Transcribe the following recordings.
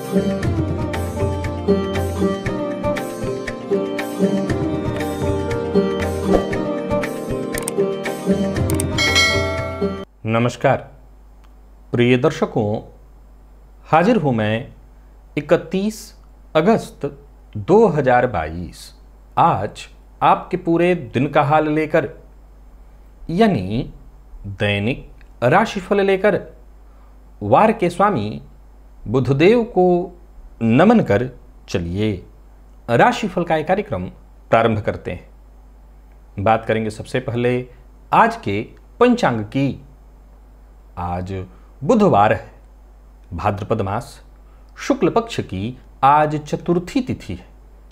नमस्कार प्रिय दर्शकों, हाजिर हूं मैं 31 अगस्त 2022 आज आपके पूरे दिन का हाल लेकर, यानी दैनिक राशिफल लेकर वार के स्वामी बुधदेव को नमन कर चलिए राशिफल का एक कार्यक्रम प्रारंभ करते हैं। बात करेंगे सबसे पहले आज के पंचांग की। आज बुधवार है, भाद्रपद मास शुक्ल पक्ष की आज चतुर्थी तिथि है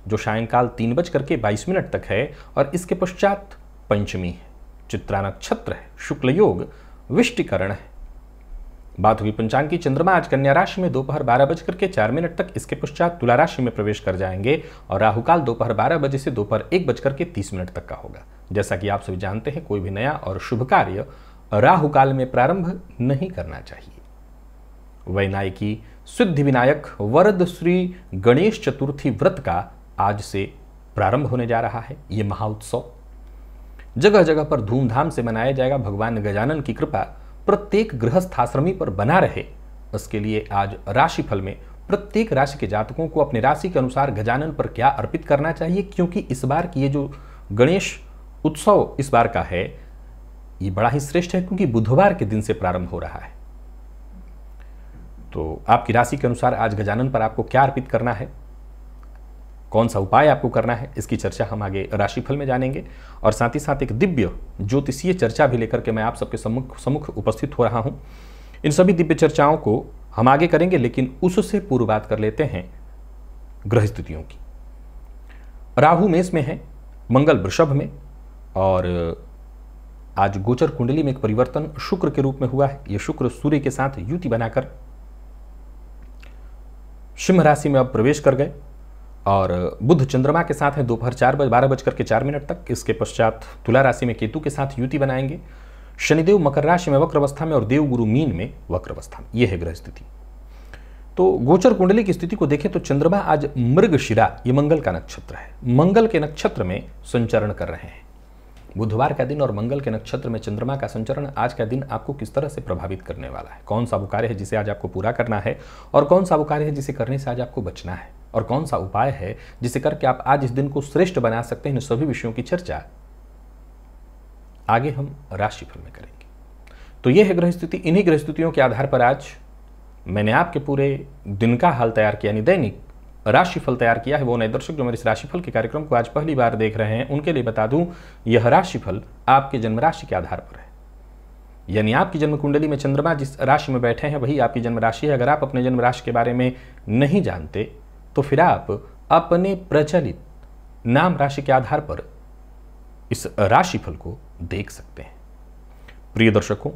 जो सायंकाल 3:22 तक है और इसके पश्चात पंचमी है। चित्रा नक्षत्र है, शुक्ल योग विष्टिकरण है। बात हुई पंचांग की। चंद्रमा आज कन्या राशि में दोपहर 12:04 तक, इसके पश्चात तुला राशि में प्रवेश कर जाएंगे और राहुकाल दोपहर 12 बजे से दोपहर 1:30 तक का होगा। जैसा कि आप सभी जानते हैं, कोई भी नया और शुभ कार्य राहुकाल में प्रारंभ नहीं करना चाहिए। वैनायकी सिद्धि विनायक वरद श्री गणेश चतुर्थी व्रत का आज से प्रारंभ होने जा रहा है। यह महाउत्सव जगह जगह पर धूमधाम से मनाया जाएगा। भगवान गजानन की कृपा प्रत्येक गृहस्थाश्रमी पर बना रहे, इसके लिए आज राशिफल में प्रत्येक राशि के जातकों को अपने राशि के अनुसार गजानन पर क्या अर्पित करना चाहिए, क्योंकि इस बार की ये जो गणेश उत्सव इस बार का है ये बड़ा ही श्रेष्ठ है, क्योंकि बुधवार के दिन से प्रारंभ हो रहा है। तो आपकी राशि के अनुसार आज गजानन पर आपको क्या अर्पित करना है, कौन सा उपाय आपको करना है, इसकी चर्चा हम आगे राशिफल में जानेंगे। और साथ ही साथ एक दिव्य ज्योतिषीय चर्चा भी लेकर के मैं आप सबके सम्मुख उपस्थित हो रहा हूं। इन सभी दिव्य चर्चाओं को हम आगे करेंगे, लेकिन उससे पूर्व बात कर लेते हैं ग्रह स्थितियों की। राहु मेष में है, मंगल वृषभ में, और आज गोचर कुंडली में एक परिवर्तन शुक्र के रूप में हुआ है। यह शुक्र सूर्य के साथ युति बनाकर सिंह राशि में अब प्रवेश कर गए और बुध चंद्रमा के साथ है दोपहर 12:04 तक। इसके पश्चात तुला राशि में केतु के साथ युति बनाएंगे। शनिदेव मकर राशि में वक्र अवस्था में और देव गुरु मीन में वक्र अवस्था में। यह है ग्रह स्थिति। तो गोचर कुंडली की स्थिति को देखें तो चंद्रमा आज मृगशिरा, ये मंगल का नक्षत्र है, मंगल के नक्षत्र में संचरण कर रहे हैं। बुधवार का दिन और मंगल के नक्षत्र में चंद्रमा का संचरण आज का दिन आपको किस तरह से प्रभावित करने वाला है, कौन सा वो कार्य है जिसे आज आपको पूरा करना है, और कौन सा वो कार्य है जिसे करने से आज आपको बचना है, और कौन सा उपाय है जिसे करके आप आज इस दिन को श्रेष्ठ बना सकते हैं। इन सभी विषयों की चर्चा आगे हम राशिफल में करेंगे। तो यह है ग्रह स्थिति। इन्हीं ग्रह स्थितियों के आधार पर आज मैंने आपके पूरे दिन का हाल तैयार किया, यानी दैनिक राशिफल तैयार किया है। वो नए दर्शक जो मेरे इस राशिफल के कार्यक्रम को आज पहली बार देख रहे हैं, उनके लिए बता दूं, यह राशिफल आपके जन्म राशि के आधार पर है। यानी आपकी जन्म कुंडली में चंद्रमा जिस राशि में बैठे हैं वही आपकी जन्म राशि है। अगर आप अपने जन्म राशि के बारे में नहीं जानते तो फिर आप अपने प्रचलित नाम राशि के आधार पर इस राशिफल को देख सकते हैं। प्रिय दर्शकों,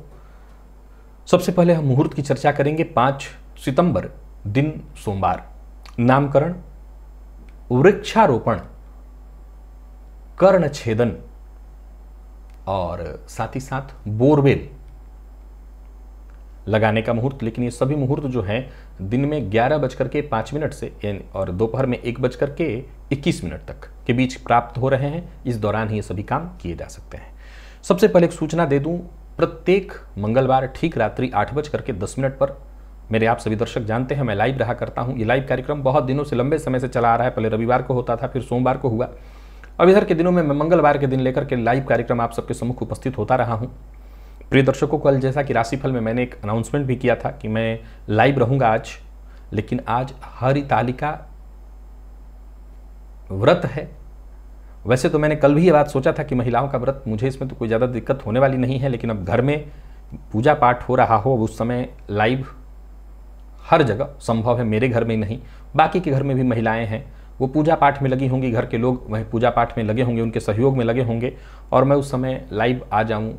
सबसे पहले हम मुहूर्त की चर्चा करेंगे। 5 सितंबर दिन सोमवार, नामकरण, वृक्षारोपण, कर्ण छेदन और साथ ही साथ बोरवेल लगाने का मुहूर्त। लेकिन ये सभी मुहूर्त जो हैं दिन में 11:05 से और दोपहर में 1:21 तक के बीच प्राप्त हो रहे हैं। इस दौरान ही ये सभी काम किए जा सकते हैं। सबसे पहले एक सूचना दे दूं, प्रत्येक मंगलवार ठीक रात्रि 8:10 पर मेरे आप सभी दर्शक जानते हैं मैं लाइव रहा करता हूं। ये लाइव कार्यक्रम बहुत दिनों से, लंबे समय से चला आ रहा है। पहले रविवार को होता था, फिर सोमवार को हुआ। अब इधर के दिनों में मैं मंगलवार के दिन लेकर के लाइव कार्यक्रम आप सबके सम्मुख उपस्थित होता रहा हूं। प्रिय दर्शकों, कल जैसा कि राशिफल में मैंने एक अनाउंसमेंट भी किया था कि मैं लाइव रहूंगा आज, लेकिन आज हरितालिका व्रत है। वैसे तो मैंने कल भी ये बात सोचा था कि महिलाओं का व्रत, मुझे इसमें तो कोई ज़्यादा दिक्कत होने वाली नहीं है, लेकिन अब घर में पूजा पाठ हो रहा हो उस समय लाइव हर जगह संभव है। मेरे घर में नहीं, बाकी के घर में भी महिलाएं हैं, वो पूजा पाठ में लगी होंगी, घर के लोग वह पूजा पाठ में लगे होंगे, उनके सहयोग में लगे होंगे, और मैं उस समय लाइव आ जाऊं।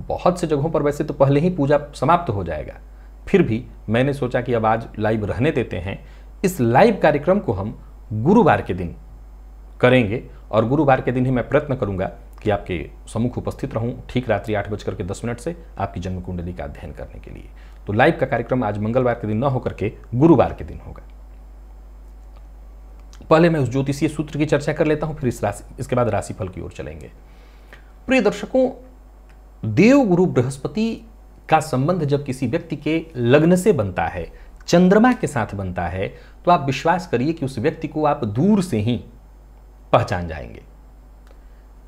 बहुत से जगहों पर वैसे तो पहले ही पूजा समाप्त हो जाएगा, फिर भी मैंने सोचा कि अब आज लाइव रहने देते हैं। इस लाइव कार्यक्रम को हम गुरुवार के दिन करेंगे और गुरुवार के दिन ही मैं प्रयत्न करूंगा कि आपके सम्मुख उपस्थित रहूं ठीक रात्रि 8:10 से आपकी जन्म कुंडली का अध्ययन करने के लिए। तो लाइव का कार्यक्रम आज मंगलवार के दिन न होकर के गुरुवार के दिन होगा। पहले मैं उस ज्योतिषीय सूत्र की चर्चा कर लेता हूं, फिर इसके बाद राशिफल की ओर चलेंगे। प्रिय दर्शकों, देवगुरु बृहस्पति का संबंध जब किसी व्यक्ति के लग्न से बनता है, चंद्रमा के साथ बनता है, तो आप विश्वास करिए कि उस व्यक्ति को आप दूर से ही पहचान जाएंगे।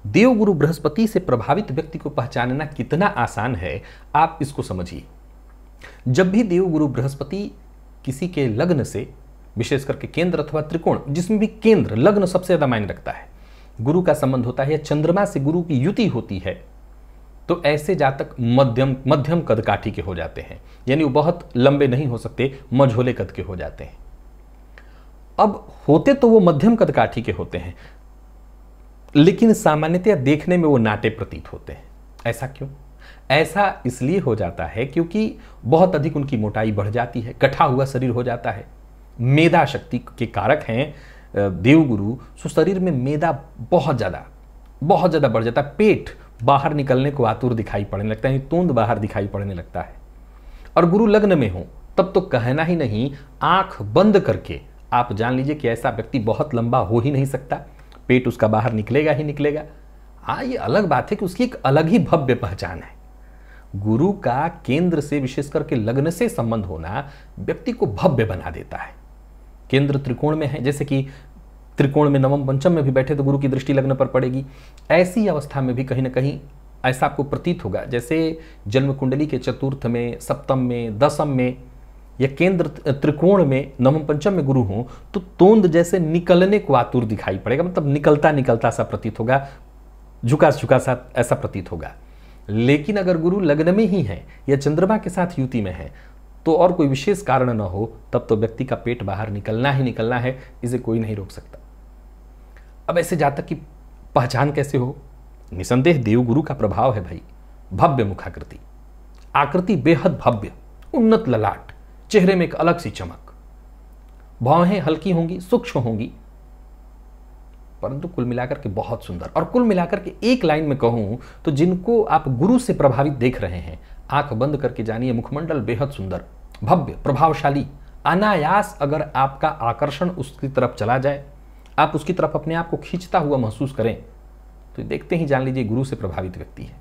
देवगुरु बृहस्पति से प्रभावित व्यक्ति को पहचानना कितना आसान है, आप इसको समझिए। जब भी देवगुरु बृहस्पति किसी के लग्न से, विशेष करके केंद्र अथवा त्रिकोण, जिसमें भी केंद्र लग्न सबसे ज्यादा मायने रखता है, गुरु का संबंध होता है, चंद्रमा से गुरु की युति होती है, तो ऐसे जातक मध्यम कद काठी के हो जाते हैं। यानी वो बहुत लंबे नहीं हो सकते, मझोले कद के हो जाते हैं। अब होते तो वो मध्यम कद काठी के होते हैं, लेकिन सामान्यतया देखने में वो नाटे प्रतीत होते हैं। ऐसा क्यों? ऐसा इसलिए हो जाता है क्योंकि बहुत अधिक उनकी मोटाई बढ़ जाती है, कटा हुआ शरीर हो जाता है। मेदा शक्ति के कारक हैं देवगुरु, सो शरीर में मेदा बहुत ज्यादा बढ़ जाता है। पेट बाहर निकलने को आतुर दिखाई पड़ने लगता है, तोंद बाहर दिखाई पड़ने लगता है। और गुरु लग्न में हो तब तो कहना ही नहीं, आंख बंद करके आप जान लीजिए कि ऐसा व्यक्ति बहुत लंबा हो ही नहीं सकता, पेट उसका बाहर निकलेगा ही निकलेगा। हाँ, ये अलग बात है कि उसकी एक अलग ही भव्य पहचान है। गुरु का केंद्र से, विशेष करके लग्न से संबंध होना व्यक्ति को भव्य बना देता है। केंद्र त्रिकोण में है, जैसे कि त्रिकोण में नवम पंचम में भी बैठे तो गुरु की दृष्टि लग्न पर पड़ेगी। ऐसी अवस्था में भी कहीं ना कहीं ऐसा आपको प्रतीत होगा, जैसे जन्म कुंडली के चतुर्थ में, सप्तम में, दसम में या केंद्र त्रिकोण में नवम पंचम में गुरु हो, तो तोंद जैसे निकलने को आतुर दिखाई पड़ेगा, मतलब निकलता सा प्रतीत होगा, झुका सा ऐसा प्रतीत होगा। लेकिन अगर गुरु लग्न में ही है या चंद्रमा के साथ युति में है, तो और कोई विशेष कारण न हो, तब तो व्यक्ति का पेट बाहर निकलना ही निकलना है, इसे कोई नहीं रोक सकता। अब ऐसे जातक की पहचान कैसे हो? निसंदेह देवगुरु का प्रभाव है भाई। भव्य मुखाकृति, आकृति बेहद भव्य, उन्नत ललाट, चेहरे में एक अलग सी चमक, भौहें हल्की होंगी, सूक्ष्म होंगी, परंतु कुल मिलाकर के बहुत सुंदर। और कुल मिलाकर के एक लाइन में कहूं तो जिनको आप गुरु से प्रभावित देख रहे हैं, आंख बंद करके जानिए, मुखमंडल बेहद सुंदर, भव्य, प्रभावशाली। अनायास अगर आपका आकर्षण उसकी तरफ चला जाए, आप उसकी तरफ अपने आप को खींचता हुआ महसूस करें, तो देखते ही जान लीजिए गुरु से प्रभावित व्यक्ति है।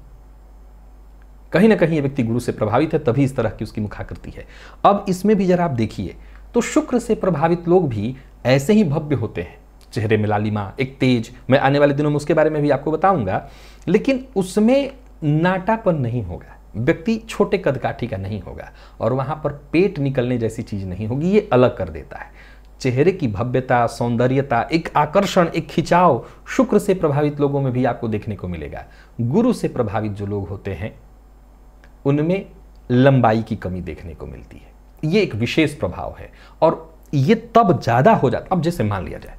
कहीं ना कहीं ये व्यक्ति गुरु से प्रभावित है, तभी इस तरह की उसकी मुखाकृति है। अब इसमें भी जरा आप देखिए तो शुक्र से प्रभावित लोग भी ऐसे ही भव्य होते हैं, चेहरे में लालिमा, एक तेज। मैं आने वाले दिनों में उसके बारे में भी आपको बताऊंगा, लेकिन उसमें नाटापन नहीं होगा, व्यक्ति छोटे कद काठी का नहीं होगा, और वहां पर पेट निकलने जैसी चीज नहीं होगी। ये अलग कर देता है। चेहरे की भव्यता, सौंदर्यता, एक आकर्षण, एक खिंचाव शुक्र से प्रभावित लोगों में भी आपको देखने को मिलेगा। गुरु से प्रभावित जो लोग होते हैं उनमें लंबाई की कमी देखने को मिलती है। ये एक विशेष प्रभाव है, और ये तब ज्यादा हो जाता। अब जैसे मान लिया जाए,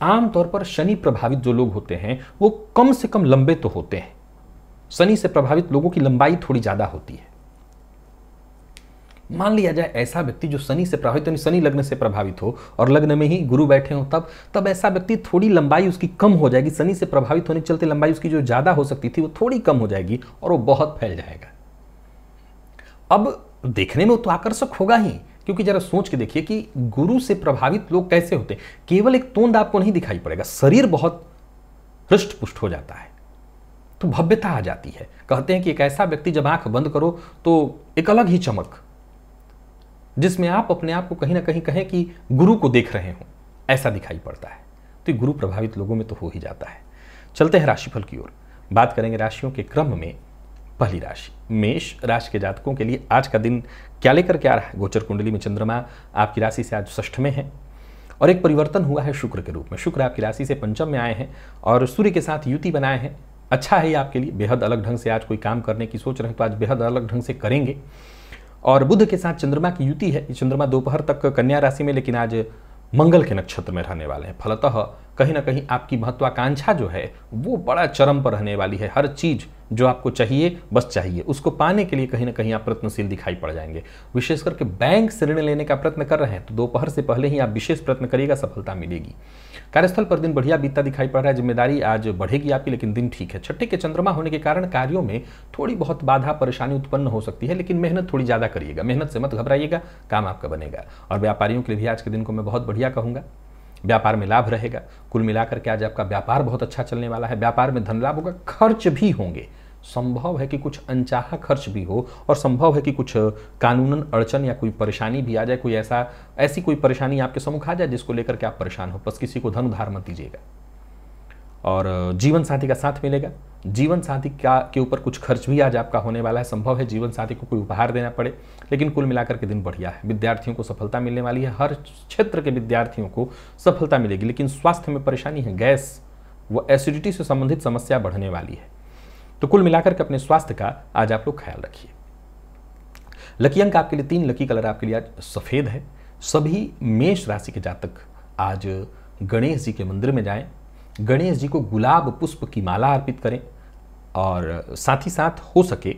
आमतौर पर शनि प्रभावित जो लोग होते हैं वो कम से कम लंबे तो होते हैं। शनि से प्रभावित लोगों की लंबाई थोड़ी ज्यादा होती है। मान लिया जाए ऐसा व्यक्ति जो शनि से प्रभावित, यानी शनि लग्न से प्रभावित हो और लग्न में ही गुरु बैठे हो, तब ऐसा व्यक्ति थोड़ी लंबाई उसकी कम हो जाएगी। शनि से प्रभावित होने के चलते लंबाई उसकी जो ज्यादा हो सकती थी वो थोड़ी कम हो जाएगी, और वो बहुत फैल जाएगा। अब देखने में वो तो आकर्षक होगा ही, क्योंकि जरा सोच के देखिए कि गुरु से प्रभावित लोग कैसे होते हैं। केवल एक तोंद आपको नहीं दिखाई पड़ेगा, शरीर बहुत हृष्ट पुष्ट हो जाता है, तो भव्यता आ जाती है। कहते हैं कि एक ऐसा व्यक्ति जब आंख बंद करो तो एक अलग ही चमक, जिसमें आप अपने आप को कहीं ना कहीं कहें कि गुरु को देख रहे हो, ऐसा दिखाई पड़ता है। तो गुरु प्रभावित लोगों में तो हो ही जाता है। चलते हैं राशिफल की ओर, बात करेंगे राशियों के क्रम में। पहली राशि मेष राशि के जातकों के लिए आज का दिन क्या लेकर के आ रहा है? गोचर कुंडली में चंद्रमा आपकी राशि से आज षष्ठ में है, और एक परिवर्तन हुआ है शुक्र के रूप में। शुक्र आपकी राशि से पंचम में आए हैं और सूर्य के साथ युति बनाए हैं। अच्छा है आपके लिए, बेहद अलग ढंग से आज कोई काम करने की सोच रहे हैं तो आज बेहद अलग ढंग से करेंगे। और बुध के साथ चंद्रमा की युति है। चंद्रमा दोपहर तक कन्या राशि में, लेकिन आज मंगल के नक्षत्र में रहने वाले हैं। फलतः कहीं ना कहीं आपकी महत्वाकांक्षा जो है वो बड़ा चरम पर रहने वाली है। हर चीज जो आपको चाहिए, बस चाहिए, उसको पाने के लिए कहीं ना कहीं आप प्रयत्नशील दिखाई पड़ जाएंगे। विशेष करके बैंक से ऋण लेने का प्रयत्न कर रहे हैं तो दोपहर से पहले ही आप विशेष प्रयत्न करिएगा, सफलता मिलेगी। कार्यस्थल पर दिन बढ़िया बीतता दिखाई पड़ रहा है। जिम्मेदारी आज बढ़ेगी आपकी, लेकिन दिन ठीक है। छठे के चंद्रमा होने के कारण कार्यों में थोड़ी बहुत बाधा परेशानी उत्पन्न हो सकती है, लेकिन मेहनत थोड़ी ज्यादा करिएगा। मेहनत से मत घबराइएगा, काम आपका बनेगा। और व्यापारियों के लिए भी आज के दिन को मैं बहुत बढ़िया कहूंगा। व्यापार में लाभ रहेगा। कुल मिलाकर के आज आपका व्यापार बहुत अच्छा चलने वाला है। व्यापार में धन लाभ होगा, खर्च भी होंगे। संभव है कि कुछ अनचाहा खर्च भी हो और संभव है कि कुछ कानूनन अड़चन या कोई परेशानी भी आ जाए, कोई ऐसी कोई परेशानी आपके सम्मुख आ जाए जिसको लेकर के आप परेशान हो। बस किसी को धन उधार मत दीजिएगा। और जीवन साथी का साथ मिलेगा। जीवन साथी के ऊपर कुछ खर्च भी आज आपका होने वाला है। संभव है जीवन साथी को कोई उपहार देना पड़े, लेकिन कुल मिलाकर के दिन बढ़िया है। विद्यार्थियों को सफलता मिलने वाली है। हर क्षेत्र के विद्यार्थियों को सफलता मिलेगी, लेकिन स्वास्थ्य में परेशानी है। गैस व एसिडिटी से संबंधित समस्या बढ़ने वाली है। तो कुल मिलाकर के अपने स्वास्थ्य का आज आप लोग ख्याल रखिए। लकी अंक आपके लिए 3, लकी कलर आपके लिए आज सफेद है। सभी मेष राशि के जातक आज गणेश जी के मंदिर में जाएं, गणेश जी को गुलाब पुष्प की माला अर्पित करें और साथ ही साथ हो सके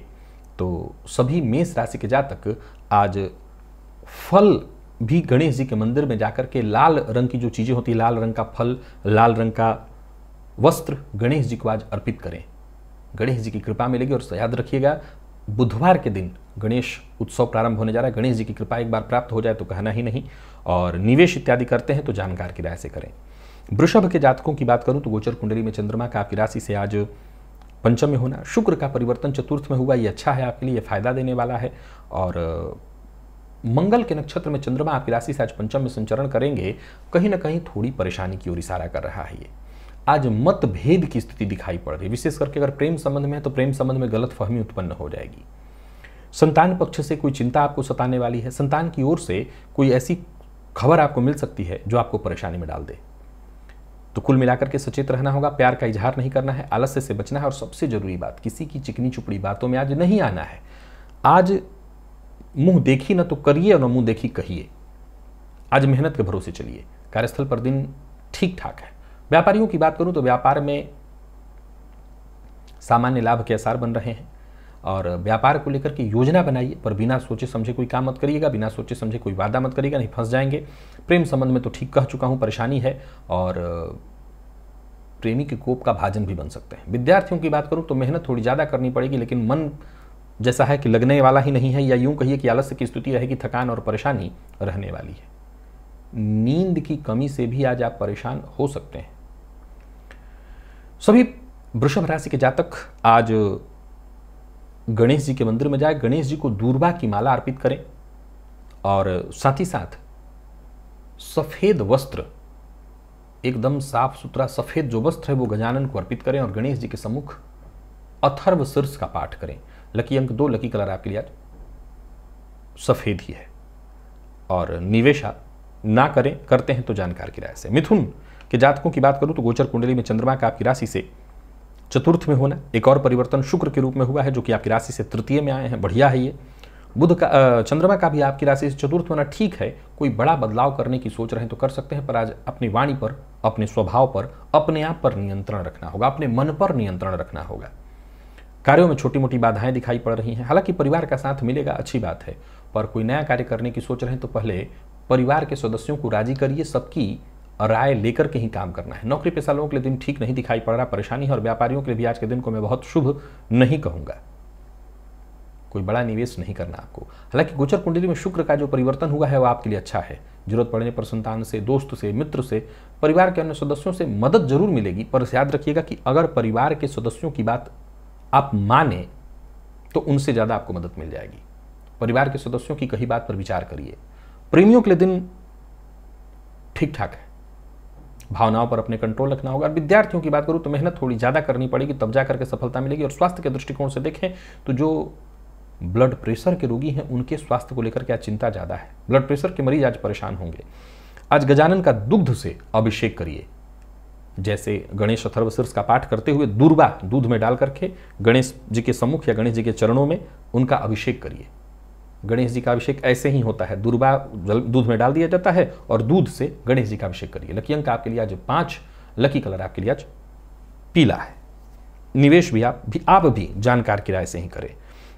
तो सभी मेष राशि के जातक आज फल भी गणेश जी के मंदिर में जाकर के लाल रंग की जो चीजें होती है, लाल रंग का फल, लाल रंग का वस्त्र गणेश जी को आज अर्पित करें। गणेश जी की कृपा मिलेगी। और याद रखिएगा, बुधवार के दिन गणेश उत्सव प्रारंभ होने जा रहा है। गणेश जी की कृपा एक बार प्राप्त हो जाए तो कहना ही नहीं। और निवेश इत्यादि करते हैं तो जानकार की राय से करें। वृषभ के जातकों की बात करूं तो गोचर कुंडली में चंद्रमा का आपकी राशि से आज पंचम में होना, शुक्र का परिवर्तन चतुर्थ में हुआ, ये अच्छा है आपके लिए, फायदा देने वाला है। और मंगल के नक्षत्र में चंद्रमा आपकी राशि से आज पंचम में संचरण करेंगे, कहीं ना कहीं थोड़ी परेशानी की ओर इशारा कर रहा है। ये आज मतभेद की स्थिति दिखाई पड़ रही है। विशेष करके अगर प्रेम संबंध में है तो प्रेम संबंध में गलतफहमी उत्पन्न हो जाएगी। संतान पक्ष से कोई चिंता आपको सताने वाली है। संतान की ओर से कोई ऐसी खबर आपको मिल सकती है जो आपको परेशानी में डाल दे। तो कुल मिलाकर के सचेत रहना होगा। प्यार का इजहार नहीं करना है, आलस्य से बचना है और सबसे जरूरी बात, किसी की चिकनी चुपड़ी बातों में आज नहीं आना है। आज मुंह देखी न तो करिए और न मुंह देखी कहिए। आज मेहनत के भरोसे चलिए। कार्यस्थल पर दिन ठीक ठाक है। व्यापारियों की बात करूं तो व्यापार में सामान्य लाभ के आसार बन रहे हैं और व्यापार को लेकर के योजना बनाइए, पर बिना सोचे समझे कोई काम मत करिएगा, बिना सोचे समझे कोई वादा मत करिएगा, नहीं फंस जाएंगे। प्रेम संबंध में तो ठीक कह चुका हूं, परेशानी है और प्रेमी के कोप का भाजन भी बन सकते हैं। विद्यार्थियों की बात करूं तो मेहनत थोड़ी ज़्यादा करनी पड़ेगी, लेकिन मन जैसा है कि लगने वाला ही नहीं है, या यूं कहिए कि आलस्य की स्थिति रहेगी, थकान और परेशानी रहने वाली है। नींद की कमी से भी आज आप परेशान हो सकते हैं। सभी वृषभ राशि के जातक आज गणेश जी के मंदिर में जाए, गणेश जी को दूर्वा की माला अर्पित करें और साथ ही साथ सफेद वस्त्र, एकदम साफ सुथरा सफेद जो वस्त्र है वो गजानन को अर्पित करें और गणेश जी के सम्मुख अथर्व शीर्ष का पाठ करें। लकी अंक 2, लकी कलर आपके लिए आज सफेद ही है और निवेश ना करें, करते हैं तो जानकार की राय से। मिथुन के जातकों की बात करूं तो गोचर कुंडली में चंद्रमा का आपकी राशि से चतुर्थ में होना, एक और परिवर्तन शुक्र के रूप में हुआ है जो कि आपकी राशि से तृतीय में आए हैं, बढ़िया है ये। बुध का चंद्रमा का भी आपकी राशि से चतुर्थ होना ठीक है। कोई बड़ा बदलाव करने की सोच रहे हैं तो कर सकते हैं, पर आज अपनी वाणी पर, अपने स्वभाव पर, अपने आप पर नियंत्रण रखना होगा, अपने मन पर नियंत्रण रखना होगा। कार्यों में छोटी मोटी बाधाएं दिखाई पड़ रही हैं, हालांकि परिवार का साथ मिलेगा, अच्छी बात है, पर कोई नया कार्य करने की सोच रहे हैं तो पहले परिवार के सदस्यों को राजी करिए, सबकी राय लेकर के ही काम करना है। नौकरी पेशा लोगों के लिए दिन ठीक नहीं दिखाई पड़ रहा, परेशानी है और व्यापारियों के लिए भी आज के दिन को मैं बहुत शुभ नहीं कहूंगा। कोई बड़ा निवेश नहीं करना आपको। हालांकि गोचर कुंडली में शुक्र का जो परिवर्तन हुआ है वो आपके लिए अच्छा है। जरूरत पड़ने पर संतान से, दोस्त से, मित्र से, परिवार के अन्य सदस्यों से मदद जरूर मिलेगी, पर याद रखिएगा कि अगर परिवार के सदस्यों की बात आप माने तो उनसे ज्यादा आपको मदद मिल जाएगी। परिवार के सदस्यों की कही बात पर विचार करिए। प्रेमियों के लिए दिन ठीक ठाक है, भावनाओं पर अपने कंट्रोल रखना होगा। विद्यार्थियों की बात करूं तो मेहनत थोड़ी ज्यादा करनी पड़ेगी, तब जाकर के सफलता मिलेगी। और स्वास्थ्य के दृष्टिकोण से देखें तो जो ब्लड प्रेशर के रोगी हैं उनके स्वास्थ्य को लेकर क्या चिंता ज्यादा है। ब्लड प्रेशर के मरीज आज परेशान होंगे। आज गजानन का दुग्ध से अभिषेक करिए, जैसे गणेश अथर्व शीर्ष का पाठ करते हुए दूर्वा दूध में डाल करके गणेश जी के सम्मुख या गणेश जी के चरणों में उनका अभिषेक करिए। गणेश जी का अभिषेक ऐसे ही होता है, दूर्वा दूध में डाल दिया जाता है और दूध से गणेश जी का अभिषेक करिए। लकी अंक आपके लिए आज 5, लकी कलर आपके लिए आज पीला है। निवेश भी आप भी जानकार की राय से ही करें।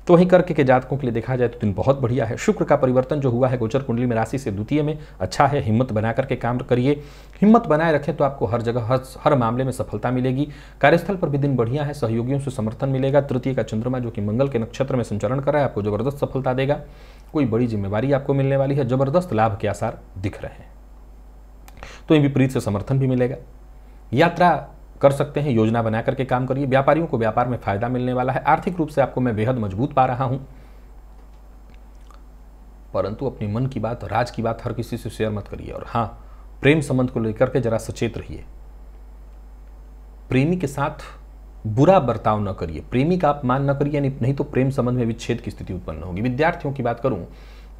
तो वहीं करके के जातकों के लिए देखा जाए तो दिन बहुत बढ़िया है। शुक्र का परिवर्तन जो हुआ है गोचर कुंडली में राशि से द्वितीय में, अच्छा है। हिम्मत बना करके काम करिए, हिम्मत बनाए रखें तो आपको हर जगह हर मामले में सफलता मिलेगी। कार्यस्थल पर भी दिन बढ़िया है, सहयोगियों से समर्थन मिलेगा। तृतीय का चंद्रमा जो कि मंगल के नक्षत्र में संचरण कर रहा है आपको जबरदस्त सफलता देगा। कोई बड़ी जिम्मेवारी आपको मिलने वाली है, जबरदस्त लाभ के आसार दिख रहे हैं। तो विपरीत से समर्थन भी मिलेगा। यात्रा कर सकते हैं, योजना बना करके काम करिए। व्यापारियों को व्यापार में फायदा मिलने वाला है। आर्थिक रूप से आपको मैं बेहद मजबूत पा रहा हूं, परंतु अपनी मन की बात, राज की बात हर किसी से शेयर मत करिए। और हाँ, प्रेम संबंध को लेकर के जरा सचेत रहिए। प्रेमी के साथ बुरा बर्ताव न करिए, प्रेमी का अपमान न करिए, नहीं तो प्रेम संबंध में विच्छेद की स्थिति उत्पन्न होगी। विद्यार्थियों की बात करूं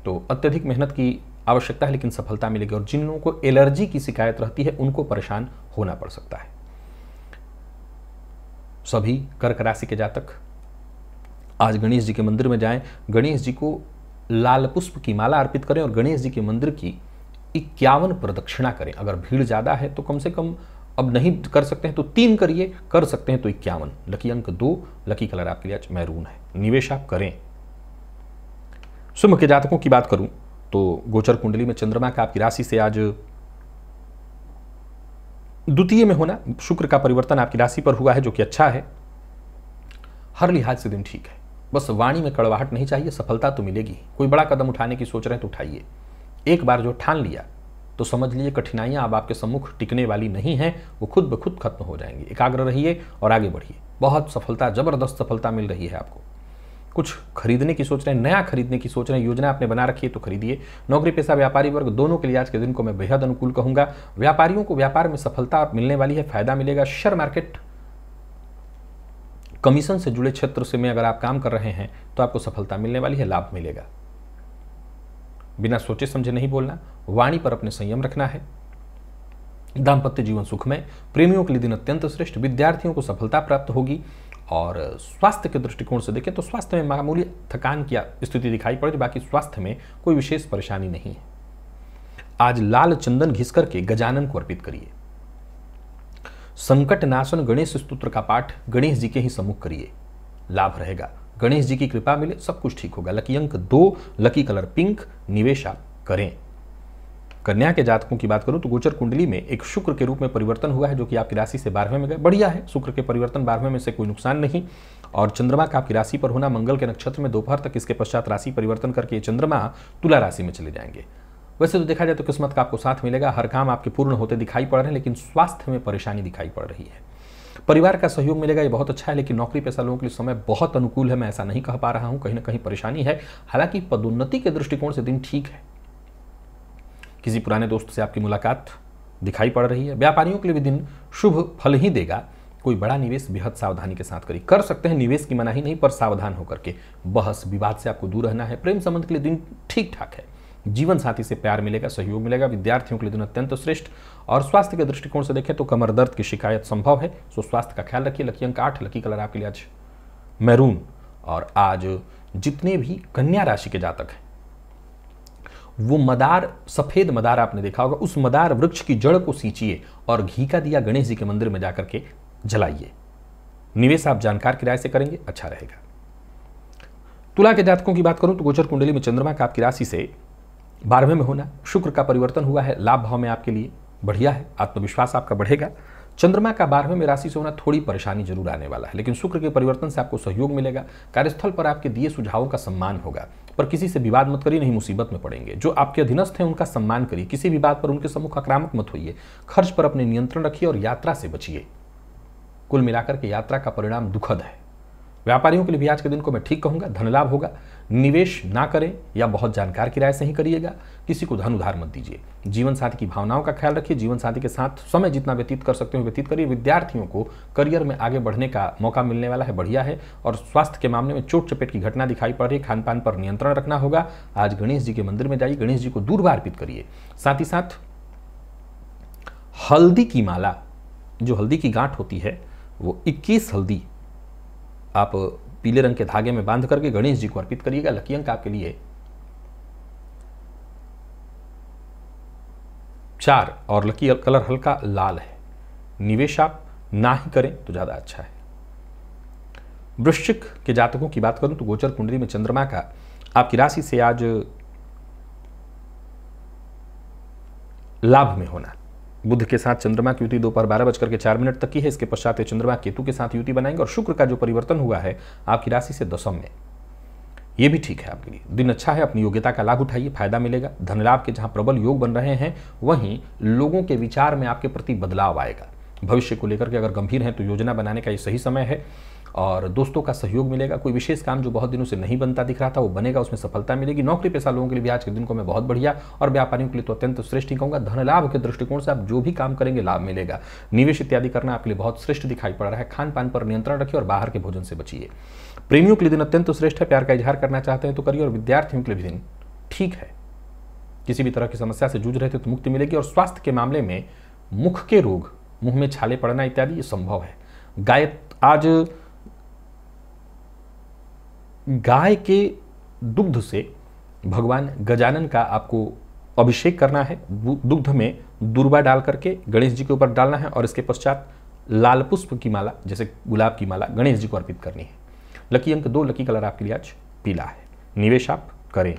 तो अत्यधिक मेहनत की आवश्यकता है, लेकिन सफलता मिलेगी। और जिन लोगों को एलर्जी की शिकायत रहती है उनको परेशान होना पड़ सकता है। सभी कर्क राशि के जातक आज गणेश जी के मंदिर में जाएं, गणेश जी को लाल पुष्प की माला अर्पित करें और गणेश जी के मंदिर की 51 प्रदक्षिणा करें। अगर भीड़ ज्यादा है तो कम से कम, अब नहीं कर सकते हैं तो 3 करिए, कर सकते हैं तो 51। लकी अंक 2, लकी कलर आपके लिए आज मैरून है। निवेश आप करें। सिंह के जातकों की बात करूं तो गोचर कुंडली में चंद्रमा का आपकी राशि से आज द्वितीय में होना, शुक्र का परिवर्तन आपकी राशि पर हुआ है, जो कि अच्छा है। हर लिहाज से दिन ठीक है। बस वाणी में कड़वाहट नहीं चाहिए, सफलता तो मिलेगी। कोई बड़ा कदम उठाने की सोच रहे हैं तो उठाइए। एक बार जो ठान लिया तो समझ लीजिए कठिनाइयां अब आपके सम्मुख टिकने वाली नहीं हैं, वो खुद ब खुद खत्म हो जाएंगी। एकाग्र रहिए और आगे बढ़िए। बहुत सफलता, जबरदस्त सफलता मिल रही है आपको। कुछ खरीदने की सोच रहे हैं, नया खरीदने की सोच रहे हैं, योजना आपने बना रखी है तो खरीदिए। नौकरी पेशा व्यापारी वर्ग दोनों के लिए आज के दिन को मैं बेहद अनुकूल कहूंगा। व्यापारियों को व्यापार में सफलता मिलने वाली है, फायदा मिलेगा। शेयर मार्केट, कमीशन से जुड़े क्षेत्र से में अगर आप काम कर रहे हैं तो आपको सफलता मिलने वाली है, लाभ मिलेगा। बिना सोचे समझे नहीं बोलना, वाणी पर अपने संयम रखना है। दाम्पत्य जीवन सुखमय, प्रेमियों के लिए दिन अत्यंत श्रेष्ठ। विद्यार्थियों को सफलता प्राप्त होगी। और स्वास्थ्य के दृष्टिकोण से देखें तो स्वास्थ्य में मामूली थकान की स्थिति दिखाई पड़े, बाकी स्वास्थ्य में कोई विशेष परेशानी नहीं है। आज लाल चंदन घिस करके गजानन को अर्पित करिए। संकट नाशन गणेश स्तोत्र का पाठ गणेश जी के ही सम्मुख करिए, लाभ रहेगा। गणेश जी की कृपा मिले, सब कुछ ठीक होगा। लकी अंक 2, लकी कलर पिंक, निवेश आप करें। कन्या के जातकों की बात करूं तो गोचर कुंडली में एक शुक्र के रूप में परिवर्तन हुआ है, जो कि आपकी राशि से 12वें में गए। बढ़िया है, शुक्र के परिवर्तन 12वें में से कोई नुकसान नहीं। और चंद्रमा का आपकी राशि पर होना, मंगल के नक्षत्र में दोपहर तक, इसके पश्चात राशि परिवर्तन करके चंद्रमा तुला राशि में चले जाएंगे। वैसे तो देखा जाए तो किस्मत का आपको साथ मिलेगा, हर काम आपके पूर्ण होते दिखाई पड़ रहे हैं, लेकिन स्वास्थ्य में परेशानी दिखाई पड़ रही है। परिवार का सहयोग मिलेगा, ये बहुत अच्छा है। लेकिन नौकरी पेशा लोगों के लिए समय बहुत अनुकूल है, मैं ऐसा नहीं कह पा रहा हूं, कहीं ना कहीं परेशानी है। हालांकि पदोन्नति के दृष्टिकोण से दिन ठीक है। किसी पुराने दोस्त से आपकी मुलाकात दिखाई पड़ रही है। व्यापारियों के लिए भी दिन शुभ फल ही देगा। कोई बड़ा निवेश बेहद सावधानी के साथ करिए। कर सकते हैं, निवेश की मनाही नहीं, पर सावधान होकर के। बहस विवाद से आपको दूर रहना है। प्रेम संबंध के लिए दिन ठीक ठाक है। जीवन साथी से प्यार मिलेगा, सहयोग मिलेगा। विद्यार्थियों के लिए दिन अत्यंत श्रेष्ठ। और स्वास्थ्य के दृष्टिकोण से देखें तो कमर दर्द की शिकायत संभव है, सो स्वास्थ्य का ख्याल रखिए। लकी अंक 8, लकी कलर आपके लिए आज मैरून। और आज जितने भी कन्या राशि के जातक हैं वो मदार, सफेद मदार आपने देखा होगा, उस मदार वृक्ष की जड़ को सींचिए और घी का दिया गणेश जी के मंदिर में जाकर के जलाइए। निवेश आप जानकार की राय से करेंगे, अच्छा रहेगा। तुला के जातकों की बात करूं तो गोचर कुंडली में चंद्रमा का आपकी राशि से 12वें में होना, शुक्र का परिवर्तन हुआ है, लाभ भाव में आपके लिए बढ़िया है। आत्मविश्वास आपका बढ़ेगा। चंद्रमा का 12वें में राशि से होना थोड़ी परेशानी जरूर आने वाला है, लेकिन शुक्र के परिवर्तन से आपको सहयोग मिलेगा। कार्यस्थल पर आपके दिए सुझावों का सम्मान होगा, पर किसी से विवाद मत करिए, नहीं मुसीबत में पड़ेंगे। जो आपके अधीनस्थ हैं उनका सम्मान करिए, किसी भी बात पर उनके सम्मुख आक्रामक मत होइए। खर्च पर अपने नियंत्रण रखिए और यात्रा से बचिए। कुल मिलाकर के यात्रा का परिणाम दुखद है। व्यापारियों के लिए भी आज के दिन को मैं ठीक कहूंगा, धन लाभ होगा। निवेश ना करें या बहुत जानकार की राय से ही करिएगा। किसी को धन उधार मत दीजिए। जीवन साथी की भावनाओं का ख्याल रखिए। जीवन साथी के साथ समय जितना व्यतीत कर सकते हो व्यतीत करिए। विद्यार्थियों को करियर में आगे बढ़ने का मौका मिलने वाला है, बढ़िया है। और स्वास्थ्य के मामले में चोट चपेट की घटना दिखाई पड़ रही है, खान पान पर नियंत्रण रखना होगा। आज गणेश जी के मंदिर में जाइए, गणेश जी को दूर्वा अर्पित करिए। साथ ही साथ हल्दी की माला, जो हल्दी की गांठ होती है, वो 21 हल्दी आप पीले रंग के धागे में बांध करके गणेश जी को अर्पित करिएगा। लकी अंक आपके लिए 4 और लकी कलर हल्का लाल है। निवेश आप ना ही करें तो ज्यादा अच्छा है। वृश्चिक के जातकों की बात करूं तो गोचर कुंडली में चंद्रमा का आपकी राशि से आज लाभ में होना, बुध के साथ चंद्रमा की युति दोपहर 12:04 तक की है। इसके पश्चात चंद्रमा केतु के साथ युति बनाएंगे और शुक्र का जो परिवर्तन हुआ है आपकी राशि से 10वें में। ये भी ठीक है आपके लिए। दिन अच्छा है, अपनी योग्यता का लाभ उठाइए, फायदा मिलेगा। धन लाभ के जहां प्रबल योग बन रहे हैं वहीं लोगों के विचार में आपके प्रति बदलाव आएगा। भविष्य को लेकर के अगर गंभीर हैं तो योजना बनाने का ये सही समय है और दोस्तों का सहयोग मिलेगा। कोई विशेष काम जो बहुत दिनों से नहीं बनता दिख रहा था वो बनेगा, उसमें सफलता मिलेगी। नौकरी पेशा लोगों के लिए भी आज के दिन को मैं बहुत बढ़िया और व्यापारियों के लिए तो अत्यंत श्रेष्ठ ही कहूँगा। धन लाभ के दृष्टिकोण से आप जो भी काम करेंगे लाभ मिलेगा। निवेश इत्यादि करना आपके लिए बहुत श्रेष्ठ दिखाई पड़ रहा है। खान पान पर नियंत्रण रखिए और बाहर के भोजन से बचिए। प्रेमियों के लिए दिन अत्यंत श्रेष्ठ है। प्यार का इजहार करना चाहते हैं तो करिए और विद्यार्थियों के लिए भी दिन ठीक है। किसी भी तरह की समस्या से जूझ रहे थे तो मुक्ति मिलेगी। और स्वास्थ्य के मामले में मुख के रोग, मुंह में छाले पड़ना इत्यादि ये संभव है। आज गाय के दुग्ध से भगवान गजानन का आपको अभिषेक करना है। दुग्ध में दूर्वा डाल करके गणेश जी के ऊपर डालना है और इसके पश्चात लाल पुष्प की माला, जैसे गुलाब की माला, गणेश जी को अर्पित करनी है। लकी अंक 2, लकी कलर आपके लिए आज पीला है। निवेश आप करें।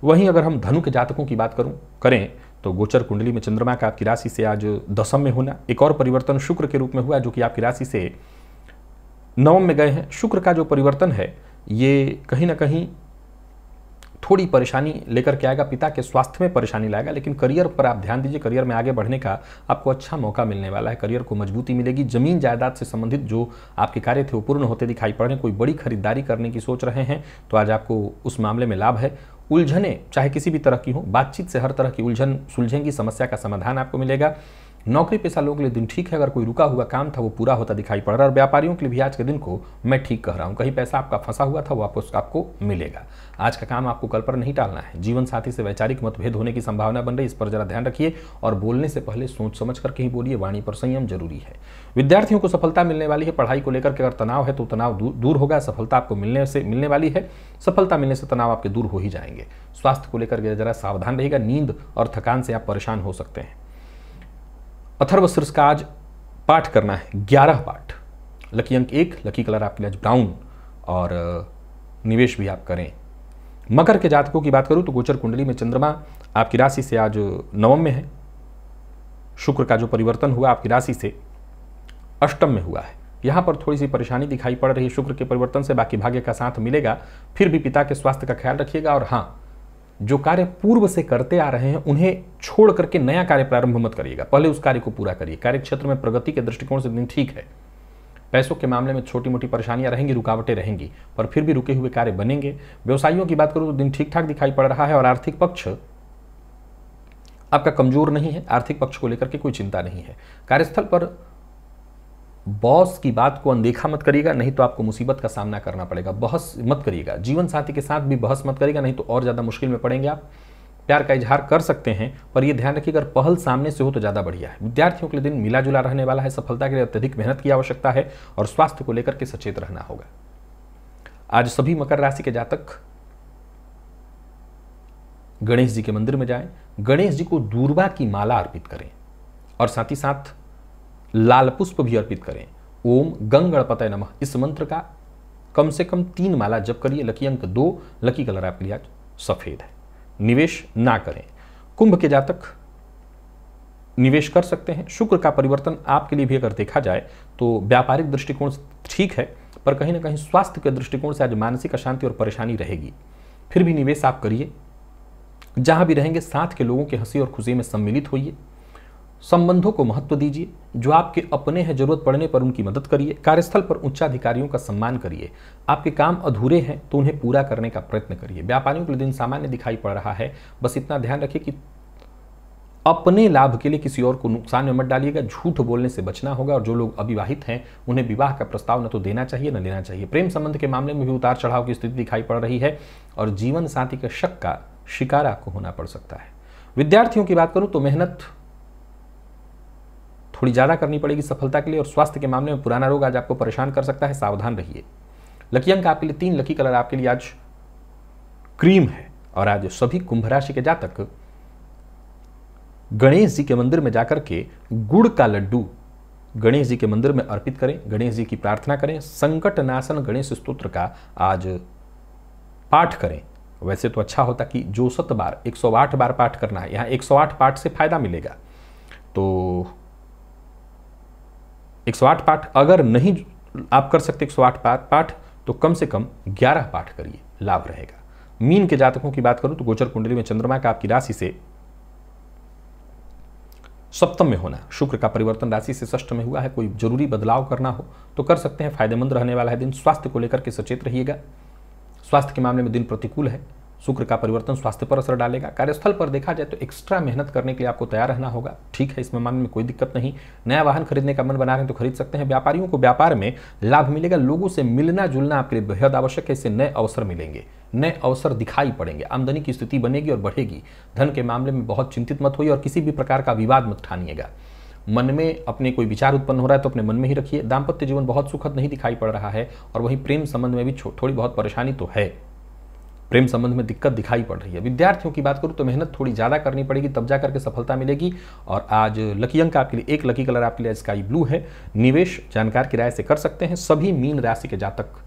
वहीं अगर हम धनु के जातकों की बात करें तो गोचर कुंडली में चंद्रमा का आपकी राशि से आज दशम में होना, एक और परिवर्तन शुक्र के रूप में हुआ जो कि आपकी राशि से नवम में गए हैं। शुक्र का जो परिवर्तन है ये कहीं ना कहीं थोड़ी परेशानी लेकर के आएगा, पिता के स्वास्थ्य में परेशानी लाएगा, लेकिन करियर पर आप ध्यान दीजिए। करियर में आगे बढ़ने का आपको अच्छा मौका मिलने वाला है। करियर को मजबूती मिलेगी। जमीन जायदाद से संबंधित जो आपके कार्य थे वो पूर्ण होते दिखाई पड़ रहे हैं। कोई बड़ी खरीदारी करने की सोच रहे हैं तो आज आपको उस मामले में लाभ है। उलझने चाहे किसी भी तरह की हो, बातचीत से हर तरह की उलझन सुलझेंगी, समस्या का समाधान आपको मिलेगा। नौकरी पेशा लोगों के लिए दिन ठीक है। अगर कोई रुका हुआ काम था वो पूरा होता दिखाई पड़ रहा है। और व्यापारियों के लिए भी आज के दिन को मैं ठीक कह रहा हूँ। कहीं पैसा आपका फंसा हुआ था वो आपको मिलेगा। आज का काम आपको कल पर नहीं टालना है। जीवन साथी से वैचारिक मतभेद होने की संभावना बन रही, इस पर जरा ध्यान रखिए और बोलने से पहले सोच समझ करके ही बोलिए। वाणी पर संयम जरूरी है। विद्यार्थियों को सफलता मिलने वाली है। पढ़ाई को लेकर के अगर तनाव है तो तनाव दूर होगा। सफलता आपको मिलने वाली है। सफलता मिलने से तनाव आपके दूर हो ही जाएंगे। स्वास्थ्य को लेकर के जरा सावधान रहेगा। नींद और थकान से आप परेशान हो सकते हैं। अथर्वशीर्ष का आज पाठ करना है, 11 पाठ। लकी अंक 1, लकी कलर आपके लिए आज ब्राउन और निवेश भी आप करें। मकर के जातकों की बात करूं तो गोचर कुंडली में चंद्रमा आपकी राशि से आज नवम में है। शुक्र का जो परिवर्तन हुआ आपकी राशि से अष्टम में हुआ है। यहां पर थोड़ी सी परेशानी दिखाई पड़ रही है शुक्र के परिवर्तन से। बाकी भाग्य का साथ मिलेगा। फिर भी पिता के स्वास्थ्य का ख्याल रखिएगा। और हाँ, जो कार्य पूर्व से करते आ रहे हैं उन्हें छोड़ करके नया कार्य प्रारंभ मत करिएगा। पहले उस कार्य को पूरा करिए। कार्य क्षेत्र में प्रगति के दृष्टिकोण से दिन ठीक है। पैसों के मामले में छोटी मोटी परेशानियां रहेंगी, रुकावटें रहेंगी, पर फिर भी रुके हुए कार्य बनेंगे। व्यवसायियों की बात करूं तो दिन ठीक ठाक दिखाई पड़ रहा है और आर्थिक पक्ष आपका कमजोर नहीं है। आर्थिक पक्ष को लेकर के कोई चिंता नहीं है। कार्यस्थल पर बॉस की बात को अनदेखा मत करिएगा, नहीं तो आपको मुसीबत का सामना करना पड़ेगा। बहस मत करिएगा। जीवन साथी के साथ भी बहस मत करिएगा, नहीं तो और ज्यादा मुश्किल में पड़ेंगे आप। प्यार का इजहार कर सकते हैं पर यह ध्यान रखिए अगर पहल सामने से हो तो ज्यादा बढ़िया है। विद्यार्थियों के लिए दिन मिला जुला रहने वाला है। सफलता के लिए अत्यधिक मेहनत की आवश्यकता है और स्वास्थ्य को लेकर के सचेत रहना होगा। आज सभी मकर राशि के जातक गणेश जी के मंदिर में जाएं, गणेश जी को दूर्वा की माला अर्पित करें और साथ ही साथ लाल पुष्प भी अर्पित करें। ओम गंग गणपतये नमः इस मंत्र का कम से कम 3 माला जप करिए। लकी अंक 2, लकी कलर आपके लिए आज सफेद है। निवेश ना करें। कुंभ के जातक निवेश कर सकते हैं। शुक्र का परिवर्तन आपके लिए भी अगर देखा जाए तो व्यापारिक दृष्टिकोण से ठीक है, पर कहीं ना कहीं स्वास्थ्य के दृष्टिकोण से आज मानसिक अशांति और परेशानी रहेगी। फिर भी निवेश आप करिए। जहां भी रहेंगे साथ के लोगों के हंसी और खुशी में सम्मिलित होइए। संबंधों को महत्व दीजिए। जो आपके अपने हैं जरूरत पड़ने पर उनकी मदद करिए। कार्यस्थल पर उच्चाधिकारियों का सम्मान करिए। आपके काम अधूरे हैं तो उन्हें पूरा करने का प्रयत्न करिए। व्यापारियों के लिए दिन सामान्य दिखाई पड़ रहा है। बस इतना ध्यान रखिए कि अपने लाभ के लिए किसी और को नुकसान में मत डालिएगा। झूठ बोलने से बचना होगा। और जो लोग अविवाहित हैं उन्हें विवाह का प्रस्ताव न तो देना चाहिए न लेना चाहिए। प्रेम संबंध के मामले में भी उतार चढ़ाव की स्थिति दिखाई पड़ रही है और जीवन साथी के शक का शिकार आपको होना पड़ सकता है। विद्यार्थियों की बात करूं तो मेहनत थोड़ी ज्यादा करनी पड़ेगी सफलता के लिए। और स्वास्थ्य के मामले में पुराना रोग आज आपको परेशान कर सकता है, सावधान रहिए। लकी अंक आपके लिए 3, लकी कलर आपके लिए आज क्रीम है। और आज सभी कुंभ राशि के जातक गणेश जी के मंदिर में जाकर के गुड़ का लड्डू गणेश जी के मंदिर में अर्पित करें। गणेश जी की प्रार्थना करें। संकट नाशन गणेश स्तोत्र का आज पाठ करें। वैसे तो अच्छा होता कि जो 7 बार 108 बार पाठ करना है, यहां 108 पाठ से फायदा मिलेगा। तो 108 पाठ अगर नहीं आप कर सकते 108 पाठ तो कम से कम 11 पाठ करिए। लाभ रहेगा। मीन के जातकों की बात करूं तो गोचर कुंडली में चंद्रमा का आपकी राशि से सप्तम में होना, शुक्र का परिवर्तन राशि से षष्ठ में हुआ है, कोई जरूरी बदलाव करना हो तो कर सकते हैं, फायदेमंद रहने वाला है दिन। स्वास्थ्य को लेकर के सचेत रहिएगा, स्वास्थ्य के मामले में दिन प्रतिकूल है, शुक्र का परिवर्तन स्वास्थ्य पर असर डालेगा। कार्यस्थल पर देखा जाए तो एक्स्ट्रा मेहनत करने के लिए आपको तैयार रहना होगा, ठीक है, इसमें मामले में कोई दिक्कत नहीं। नया वाहन खरीदने का मन बना रहे हैं तो खरीद सकते हैं। व्यापारियों को व्यापार में लाभ मिलेगा, लोगों से मिलना जुलना आपके लिए बेहद आवश्यक है, इससे नए अवसर मिलेंगे, नए अवसर दिखाई पड़ेंगे, आमदनी की स्थिति बनेगी और बढ़ेगी। धन के मामले में बहुत चिंतित मत होइए और किसी भी प्रकार का विवाद मत ठानिएगा। मन में अपने कोई विचार उत्पन्न हो रहा है तो अपने मन में ही रखिए। दाम्पत्य जीवन बहुत सुखद नहीं दिखाई पड़ रहा है और वहीं प्रेम संबंध में भी थोड़ी बहुत परेशानी तो है, प्रेम संबंध में दिक्कत दिखाई पड़ रही है। विद्यार्थियों की बात करूं तो मेहनत थोड़ी ज़्यादा करनी पड़ेगी, तब जा करके सफलता मिलेगी। और आज लकी अंक आपके लिए, एक लकी कलर आपके लिए स्काई ब्लू है। निवेश जानकार की राय से कर सकते हैं। सभी मीन राशि के जातक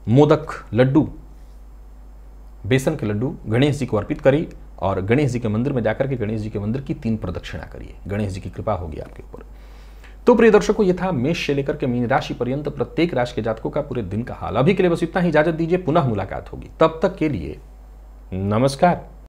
मोदक लड्डू, बेसन के लड्डू गणेश जी को अर्पित करिए और गणेश जी के मंदिर में जाकर के गणेश जी के मंदिर की 3 प्रदक्षिणा करिए, गणेश जी की कृपा होगी आपके ऊपर। तो प्रिय दर्शकों, ये था मेष से लेकर के मीन राशि पर्यंत प्रत्येक राशि के जातकों का पूरे दिन का हाल। अभी के लिए बस इतना ही, इजाजत दीजिए, पुनः मुलाकात होगी, तब तक के लिए नमस्कार।